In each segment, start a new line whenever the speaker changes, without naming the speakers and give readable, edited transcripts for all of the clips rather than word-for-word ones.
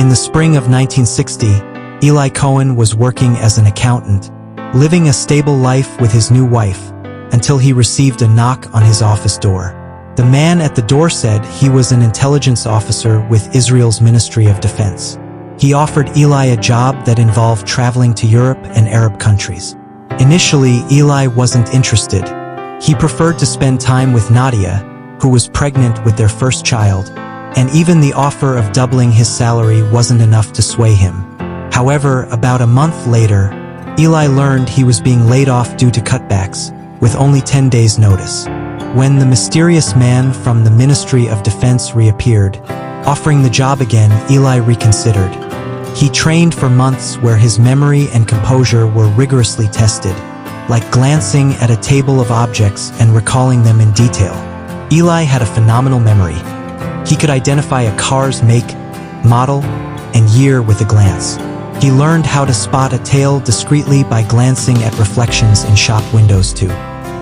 In the spring of 1960, Eli Cohen was working as an accountant, living a stable life with his new wife, until he received a knock on his office door. The man at the door said he was an intelligence officer with Israel's Ministry of Defense. He offered Eli a job that involved traveling to Europe and Arab countries. Initially, Eli wasn't interested. He preferred to spend time with Nadia, who was pregnant with their first child, and even the offer of doubling his salary wasn't enough to sway him. However, about a month later, Eli learned he was being laid off due to cutbacks, with only 10 days' notice. When the mysterious man from the Ministry of Defense reappeared, offering the job again, Eli reconsidered. He trained for months where his memory and composure were rigorously tested, like glancing at a table of objects and recalling them in detail. Eli had a phenomenal memory. He could identify a car's make, model, and year with a glance. He learned how to spot a tail discreetly by glancing at reflections in shop windows to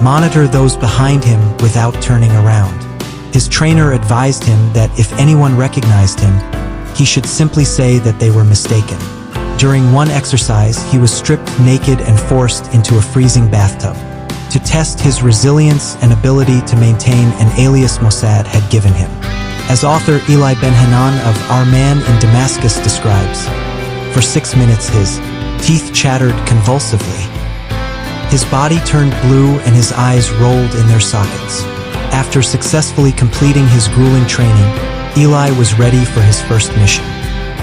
monitor those behind him without turning around. His trainer advised him that if anyone recognized him, he should simply say that they were mistaken. During one exercise, he was stripped naked and forced into a freezing bathtub to test his resilience and ability to maintain an alias Mossad had given him. As author Eli Ben-Hanan of Our Man in Damascus describes, for 6 minutes his teeth chattered convulsively. His body turned blue and his eyes rolled in their sockets. After successfully completing his grueling training, Eli was ready for his first mission.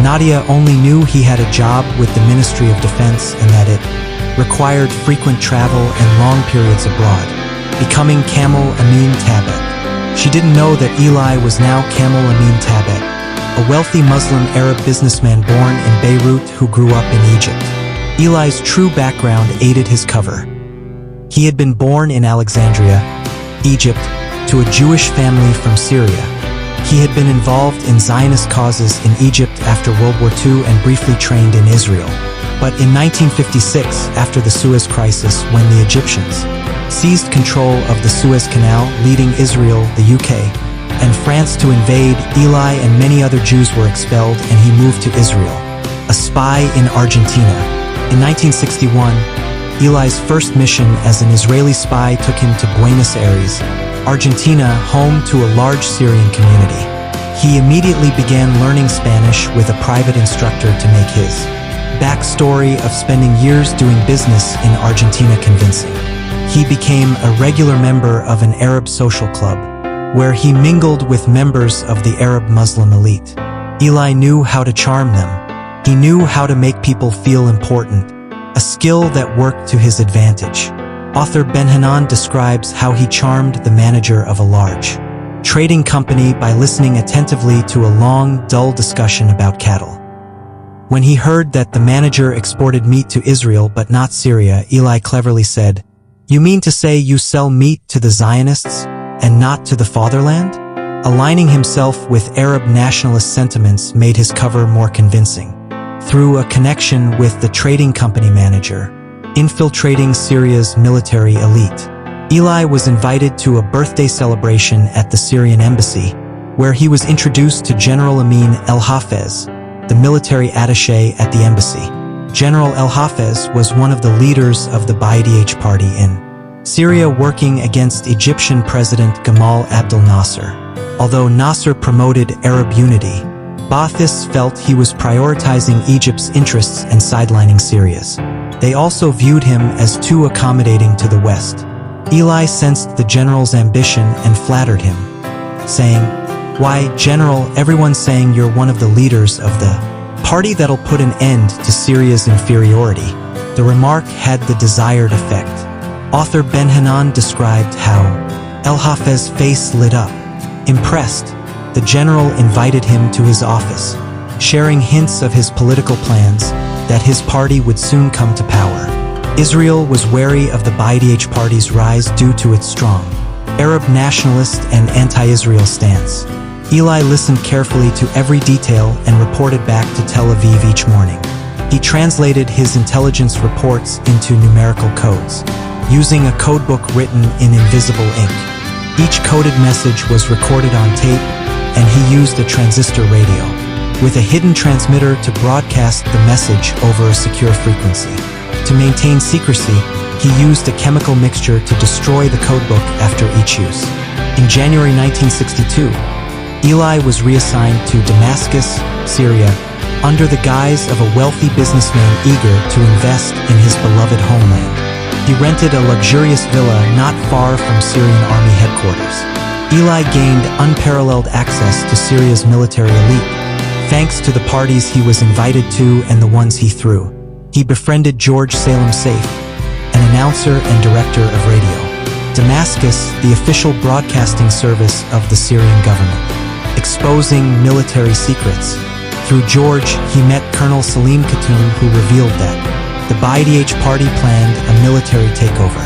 Nadia only knew he had a job with the Ministry of Defense and that it required frequent travel and long periods abroad, becoming Camel Amin Tabet. She didn't know that Eli was now Camel Amin Tabet, a wealthy Muslim Arab businessman born in Beirut who grew up in Egypt. Eli's true background aided his cover. He had been born in Alexandria, Egypt, to a Jewish family from Syria. He had been involved in Zionist causes in Egypt after World War II and briefly trained in Israel. But in 1956, after the Suez Crisis, when the Egyptians seized control of the Suez Canal, leading Israel, the UK, and France to invade, Eli and many other Jews were expelled and he moved to Israel, a spy in Argentina. In 1961, Eli's first mission as an Israeli spy took him to Buenos Aires, Argentina, home to a large Syrian community. He immediately began learning Spanish with a private instructor to make his backstory of spending years doing business in Argentina convincing. He became a regular member of an Arab social club, where he mingled with members of the Arab Muslim elite. Eli knew how to charm them. He knew how to make people feel important, a skill that worked to his advantage. Author Ben-Hanan describes how he charmed the manager of a large trading company by listening attentively to a long, dull discussion about cattle. When he heard that the manager exported meat to Israel but not Syria, Eli cleverly said, "You mean to say you sell meat to the Zionists and not to the fatherland?" Aligning himself with Arab nationalist sentiments made his cover more convincing. Through a connection with the trading company manager, infiltrating Syria's military elite, Eli was invited to a birthday celebration at the Syrian embassy, where he was introduced to General Amin El-Hafez, the military attaché at the embassy. General El-Hafez was one of the leaders of the Ba'ath party in Syria, working against Egyptian President Gamal Abdel Nasser. Although Nasser promoted Arab unity, Ba'athists felt he was prioritizing Egypt's interests and sidelining Syria's. They also viewed him as too accommodating to the West. Eli sensed the general's ambition and flattered him, saying, "Why, General, everyone's saying you're one of the leaders of the party that'll put an end to Syria's inferiority." The remark had the desired effect. Author Ben-Hanan described how El-Hafez's face lit up. Impressed, the general invited him to his office, sharing hints of his political plans, that his party would soon come to power. Israel was wary of the Ba'ath party's rise due to its strong Arab nationalist and anti-Israel stance. Eli listened carefully to every detail and reported back to Tel Aviv each morning. He translated his intelligence reports into numerical codes, using a codebook written in invisible ink. Each coded message was recorded on tape, and he used a transistor radio. with a hidden transmitter to broadcast the message over a secure frequency. To maintain secrecy, he used a chemical mixture to destroy the codebook after each use. In January 1962, Eli was reassigned to Damascus, Syria, under the guise of a wealthy businessman eager to invest in his beloved homeland. He rented a luxurious villa not far from Syrian army headquarters. Eli gained unparalleled access to Syria's military elite, thanks to the parties he was invited to and the ones he threw. He befriended George Salem Saif, an announcer and director of radio. Damascus, the official broadcasting service of the Syrian government, exposing military secrets. Through George, he met Colonel Salim Khatun, who revealed that the Ba'ath party planned a military takeover.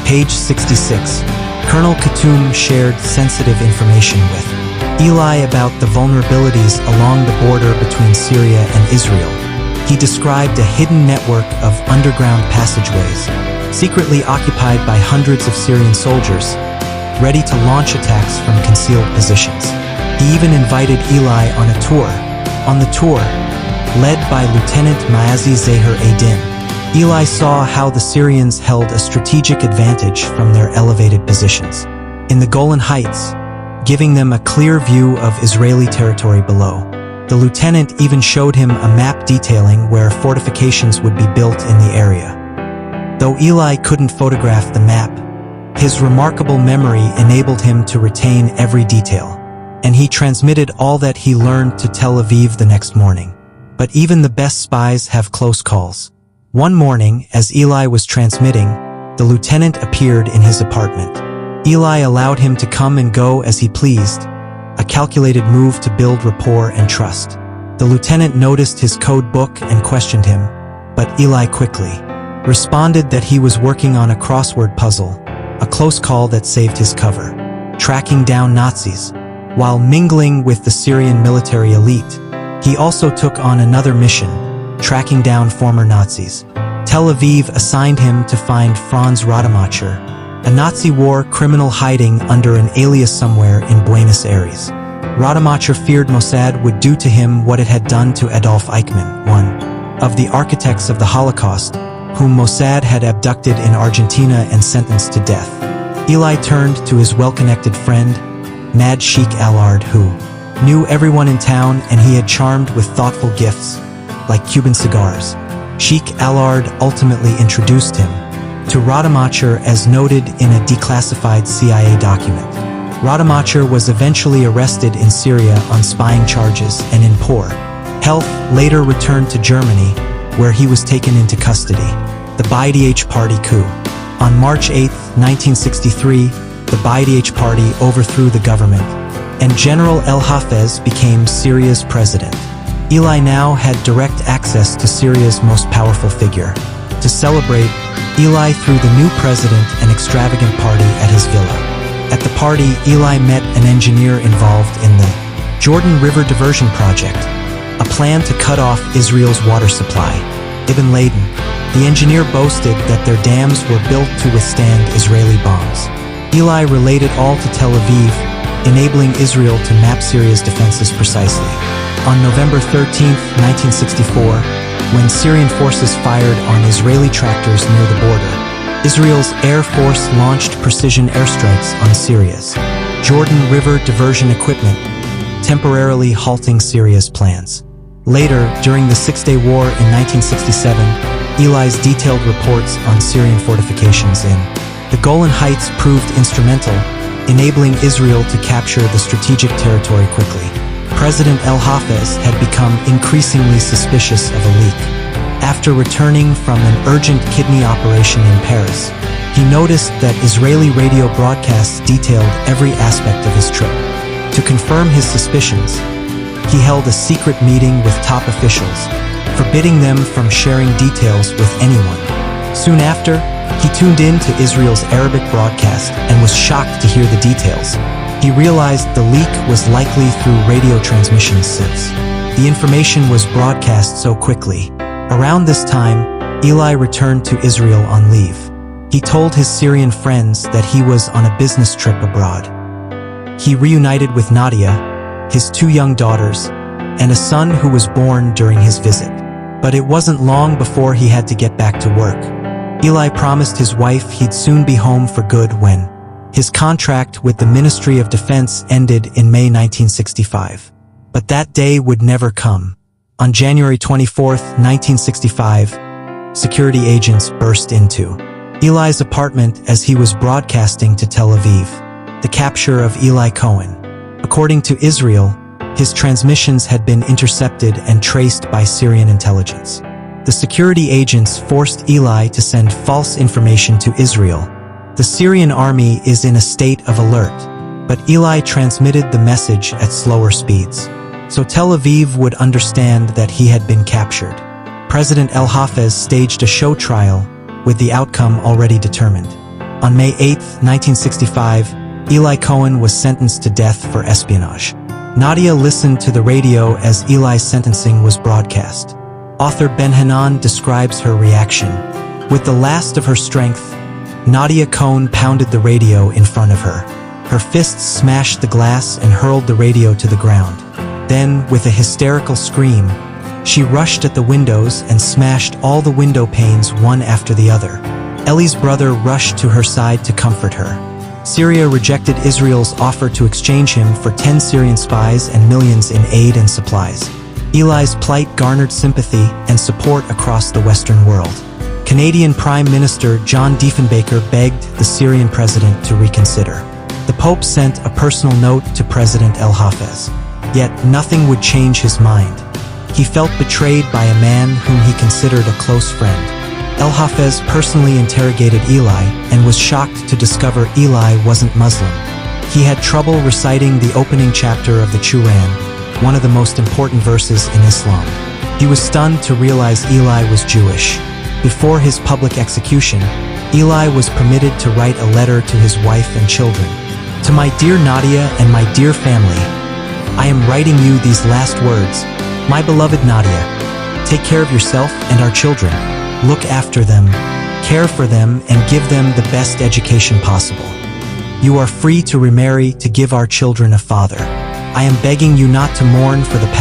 Page 66. Colonel Khatun shared sensitive information with Eli about the vulnerabilities along the border between Syria and Israel. He described a hidden network of underground passageways, secretly occupied by hundreds of Syrian soldiers, ready to launch attacks from concealed positions. He even invited Eli on a tour. On the tour, led by Lieutenant Maazi Zahir Adin, Eli saw how the Syrians held a strategic advantage from their elevated positions in the Golan Heights, giving them a clear view of Israeli territory below. The lieutenant even showed him a map detailing where fortifications would be built in the area. Though Eli couldn't photograph the map, his remarkable memory enabled him to retain every detail, and he transmitted all that he learned to Tel Aviv the next morning. But even the best spies have close calls. One morning, as Eli was transmitting, the lieutenant appeared in his apartment. Eli allowed him to come and go as he pleased, a calculated move to build rapport and trust. The lieutenant noticed his code book and questioned him, but Eli quickly responded that he was working on a crossword puzzle, a close call that saved his cover. Tracking down Nazis. While mingling with the Syrian military elite, he also took on another mission, tracking down former Nazis. Tel Aviv assigned him to find Franz Rademacher, a Nazi war criminal hiding under an alias somewhere in Buenos Aires. Rademacher feared Mossad would do to him what it had done to Adolf Eichmann, one of the architects of the Holocaust, whom Mossad had abducted in Argentina and sentenced to death. Eli turned to his well-connected friend, Mad Sheikh Allard, who knew everyone in town, and he had charmed with thoughtful gifts, like Cuban cigars. Sheikh Allard ultimately introduced him to Rademacher as noted in a declassified CIA document. Rademacher was eventually arrested in Syria on spying charges and in poor health later returned to Germany, where he was taken into custody. The Ba'ath Party coup. On March 8, 1963, the Ba'ath Party overthrew the government, and General El Hafez became Syria's president. Eli now had direct access to Syria's most powerful figure. To celebrate, Eli threw the new president an extravagant party at his villa. At the party, Eli met an engineer involved in the Jordan River Diversion Project, a plan to cut off Israel's water supply. Ibn Laden, the engineer, boasted that their dams were built to withstand Israeli bombs. Eli related all to Tel Aviv, enabling Israel to map Syria's defenses precisely. On November 13, 1964, when Syrian forces fired on Israeli tractors near the border, Israel's Air Force launched precision airstrikes on Syria's Jordan River diversion equipment, temporarily halting Syria's plans. Later, during the Six-Day War in 1967, Eli's detailed reports on Syrian fortifications in the Golan Heights proved instrumental, enabling Israel to capture the strategic territory quickly. President El Hafez had become increasingly suspicious of a leak. After returning from an urgent kidney operation in Paris, he noticed that Israeli radio broadcasts detailed every aspect of his trip. To confirm his suspicions, he held a secret meeting with top officials, forbidding them from sharing details with anyone. Soon after, he tuned in to Israel's Arabic broadcast and was shocked to hear the details. He realized the leak was likely through radio transmission sieves. The information was broadcast so quickly. Around this time, Eli returned to Israel on leave. He told his Syrian friends that he was on a business trip abroad. He reunited with Nadia, his two young daughters, and a son who was born during his visit. But it wasn't long before he had to get back to work. Eli promised his wife he'd soon be home for good when his contract with the Ministry of Defense ended in May 1965. But that day would never come. On January 24, 1965, security agents burst into Eli's apartment as he was broadcasting to Tel Aviv the capture of Eli Cohen. According to Israel, his transmissions had been intercepted and traced by Syrian intelligence. The security agents forced Eli to send false information to Israel. The Syrian army is in a state of alert, but Eli transmitted the message at slower speeds, so Tel Aviv would understand that he had been captured. President El-Hafez staged a show trial with the outcome already determined. On May 8, 1965, Eli Cohen was sentenced to death for espionage. Nadia listened to the radio as Eli's sentencing was broadcast. Author Ben Hanan describes her reaction. With the last of her strength, Nadia Cohen pounded the radio in front of her. Her fists smashed the glass and hurled the radio to the ground. Then, with a hysterical scream, she rushed at the windows and smashed all the window panes one after the other. Eli's brother rushed to her side to comfort her. Syria rejected Israel's offer to exchange him for 10 Syrian spies and millions in aid and supplies. Eli's plight garnered sympathy and support across the Western world. Canadian Prime Minister John Diefenbaker begged the Syrian president to reconsider. The Pope sent a personal note to President El-Hafez. Yet nothing would change his mind. He felt betrayed by a man whom he considered a close friend. El-Hafez personally interrogated Eli and was shocked to discover Eli wasn't Muslim. He had trouble reciting the opening chapter of the Quran, one of the most important verses in Islam. He was stunned to realize Eli was Jewish. Before his public execution, Eli was permitted to write a letter to his wife and children. To my dear Nadia and my dear family, I am writing you these last words. My beloved Nadia, take care of yourself and our children. Look after them, care for them, and give them the best education possible. You are free to remarry to give our children a father. I am begging you not to mourn for the